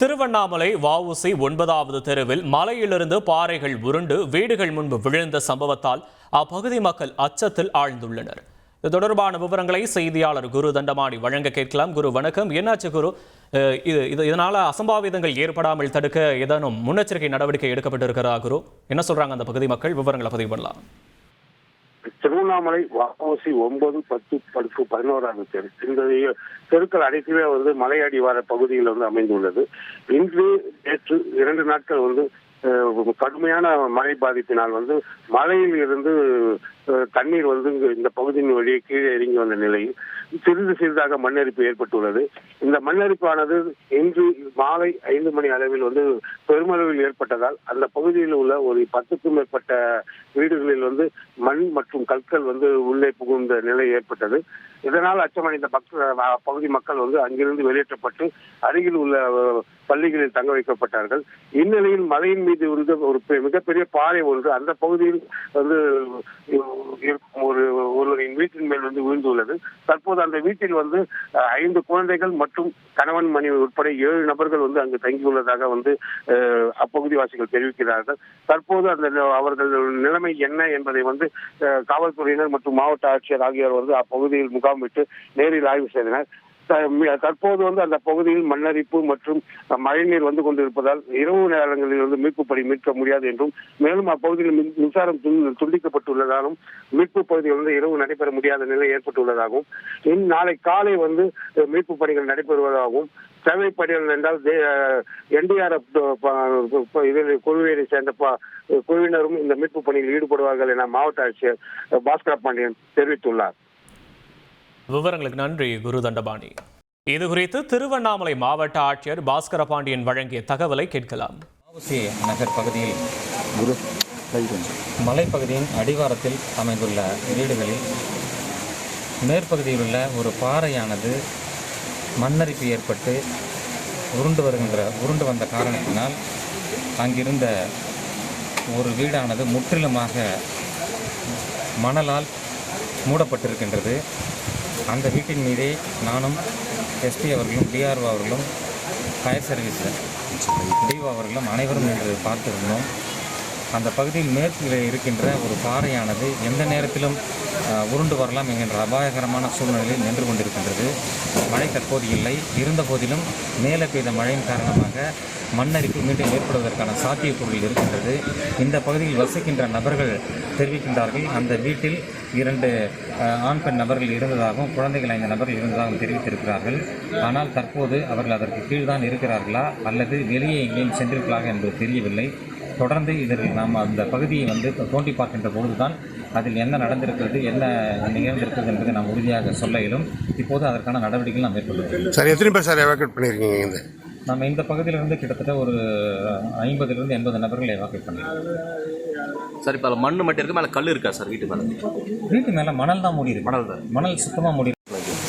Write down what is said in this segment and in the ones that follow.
திருவண்ணாமலை வஉசி 9வது தெருவில் மலையிலிருந்து பாறைகள் உருண்டு வீடுகள் முன்பு விழுந்த சம்பவத்தால் அப்பகுதி மக்கள் அச்சத்தில் ஆழ்ந்துள்ளனர். இது தொடர்பான விவரங்களை செய்தியாளர் குரு தண்டபாணி வழங்க கேட்கலாம். குரு வணக்கம். என்னாச்சு குரு? இதனால அசம்பாவிதங்கள் ஏற்படாமல் தடுக்க ஏதேனும் முன்னெச்சரிக்கை நடவடிக்கை எடுக்கப்பட்டிருக்கிறா குரு? என்ன சொல்றாங்க அந்த பகுதி மக்கள்? விவரங்களை பதிவு பண்ணலாம். திருவண்ணாமலை வஉசி 9, 10, 11 தெரு, இந்த தெருக்கள் அனைத்துமே மலையடிவார பகுதியில் அமைந்துள்ளது. இன்று நேற்று 2 நாட்கள் கடுமையான மழை பாதிப்பினால் மலையில் இருந்து தண்ணீர் இந்த பகுதியின் வழியே கீழே இறங்கி வந்த நிலையில் சிறிது சிறிதாக மண்ணரிப்பு ஏற்பட்டுள்ளது. இந்த மண்ணரிப்பானது இன்று மாலை 5 மணி அளவில் பெருமளவில் ஏற்பட்டதால் அந்த பகுதியில் உள்ள ஒரு 10க்கும் மேற்பட்ட வீடுகளில் மண் மற்றும் கற்கள் உள்ளே புகுந்த நிலை ஏற்பட்டது. இதனால் அச்சமடைந்த பகுதி மக்கள் அங்கிருந்து வெளியேற்றப்பட்டு அருகில் உள்ள பள்ளிகளில் தங்க வைக்கப்பட்டார்கள். இந்நிலையில் மலையின் மீது இருந்த ஒரு மிகப்பெரிய பாறை ஒன்று அந்த பகுதியில் ஒருவரின் வீட்டின் மேல் விழுந்துள்ளது. தற்போது அந்த வீட்டில் 5 குழந்தைகள் மற்றும் கணவன் மனைவி உட்பட 7 நபர்கள் அங்கு தங்கியுள்ளதாக அப்பகுதிவாசிகள் தெரிவிக்கிறார்கள். தற்போது அவர்கள் நிலைமை என்ன என்பதை காவல்துறையினர் மற்றும் மாவட்ட ஆட்சியர் ஆகியோர் அப்பகுதியில் முகாமிட்டு நேரில் ஆய்வு செய்தனர். தற்போது அந்த பகுதியில் மண்ணரிப்பு மற்றும் மழைநீர் கொண்டிருப்பதால் இரவு நேரங்களில் மீட்பு பணி மீட்க முடியாது என்றும், மேலும் அப்பகுதியில் மின்சாரம் துண்டிக்கப்பட்டுள்ளதாலும் மீட்பு பகுதியில் இரவு நடைபெற முடியாத நிலை ஏற்பட்டுள்ளதாகவும், நாளை காலை மீட்பு பணிகள் நடைபெறுவதாகவும், தேவைப்படுகிறது என்றால் NDRF குழுவினை சேர்ந்த குழுவினரும் இந்த மீட்பு பணியில் ஈடுபடுவார்கள் என மாவட்ட ஆட்சியர் பாஸ்கர பாண்டியன் தெரிவித்துள்ளார். விவரங்களுக்கு நன்றி குரு தண்டபாணி. இது குறித்து திருவண்ணாமலை மாவட்ட ஆட்சியர் பாஸ்கர பாண்டியன் வழங்கிய தகவலை கேட்கலாம். வஉசி நகர் பகுதியில் மலைப்பகுதியின் அடிவாரத்தில் அமைந்துள்ள வீடுகளில் மேற்பகுதியில் உள்ள ஒரு பாறையானது மண்ணரிப்பு ஏற்பட்டு உருண்டு வந்த காரணத்தினால் அங்கிருந்த ஒரு வீடானது முற்றிலுமாக மணலால் மூடப்பட்டிருக்கின்றது. அந்த வீட்டின் மீதே நானும் SP அவர்களும் DRO அவர்களும் ஃபயர் சர்வீஸ் DO அவர்களும் அனைவரும் இன்று பார்த்திருந்தோம். அந்த பகுதியில் மேற்கில் இருக்கின்ற ஒரு பாறையானது எந்த நேரத்திலும் உருண்டு வரலாம் என்கின்ற அபாயகரமான சூழ்நிலையில் நின்று கொண்டிருக்கின்றது. மழை தற்போது இல்லை. இருந்த போதிலும் மேலே பெய்த மழையின் காரணமாக மண்ணரிப்பு மீண்டும் ஏற்படுவதற்கான சாத்தியக்கூறுகள் இருக்கின்றது. இந்த பகுதியில் வசிக்கின்ற நபர்கள் தெரிவிக்கின்றார்கள், அந்த வீட்டில் 2 ஆண் பெண் நபர்கள் இருந்ததாகவும் குழந்தைகள் 5 நபர்கள் இருந்ததாகவும் தெரிவித்திருக்கிறார்கள். ஆனால் தற்போது அவர்கள் அதற்கு கீழ்தான் இருக்கிறார்களா அல்லது வெளியே எங்கேயும் சென்றிருக்கலாக என்பது தெரியவில்லை. தொடர்ந்து இதில் நாம் அந்த பகுதியை தோண்டி பார்க்கின்ற பொழுதுதான் அதில் என்ன நடந்திருக்கிறது, என்ன நிகழ்ந்திருக்கிறது என்பதை நாம் உறுதியாக சொல்ல இயலும். இப்போது அதற்கான நடவடிக்கைகள் நாம் மேற்கொள்ளுவோம். சார், எத்தனை பேர் சார் எவாக்குவேட் பண்ணியிருக்கீங்க? நம்ம இந்த பகுதியிலிருந்து கிட்டத்தட்ட ஒரு 50லிருந்து 80 நபர்கள் எவாக்குவேட் பண்ணியிருக்கோம். சார், இப்போ மண் மட்டும் இருக்கு, மேலே கல் இருக்கா சார்? வீட்டு மேலே மணல் தான் மூடி இருக்கு. மணல் சுத்தமாக மூடி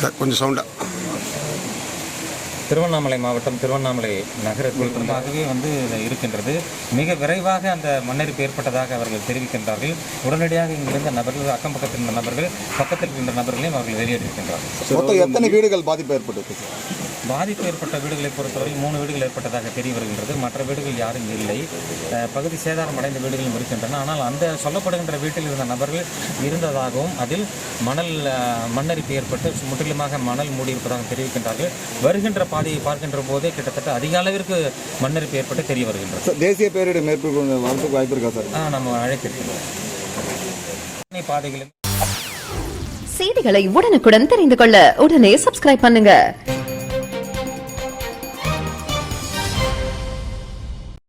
சார். கொஞ்சம் சவுண்டா. திருவண்ணாமலை மாவட்டம் திருவண்ணாமலை நகரத்திற்காகவே இருக்கின்றது. மிக விரைவாக அந்த மண்ணரிப்பு ஏற்பட்டதாக அவர்கள் தெரிவிக்கின்றார்கள். உடனடியாக இங்கிருந்த நபர்கள், அக்கம் பக்கத்தில் இருந்த நபர்கள், பக்கத்தில் இருக்கின்ற நபர்களையும் அவர்கள் வெளியேற்றிருக்கின்றார்கள். மொத்தம் எத்தனை வீடுகள் பாதிப்பு ஏற்பட்டு? பாதிப்பு ஏற்பட்ட வீடுகளை பொறுத்தவரை 3 வீடுகள் ஏற்பட்டதாக தெரிய வருகின்றது. மற்ற வீடுகள் யாரும் இல்லை. பகுதி சேதாரம் அடைந்த வீடுகளும் இருக்கின்றன. ஆனால் அந்த சொல்லப்படுகின்ற வீட்டில் இருந்த நபர்கள் இருந்ததாகவும் அதில் மண்ணரிப்பு ஏற்பட்டு முற்றிலுமாக மணல் மூடியிருப்பதாக தெரிவிக்கின்றார்கள். வருகின்ற பாதையை பார்க்கின்ற போதே கிட்டத்தட்ட அதிக அளவிற்கு மண்ணரிப்பு ஏற்பட்டு தெரிய வருகின்றது. தேசிய பேரிடர் மேற்கொள்ள வாய்ப்பு இருக்கா சார்? நம்ம அழைத்திருக்கிறோம். பாதைகளில் செய்திகளை உடனுக்குடன் தெரிந்து கொள்ள உடனே சப்ஸ்கிரைப் பண்ணுங்க.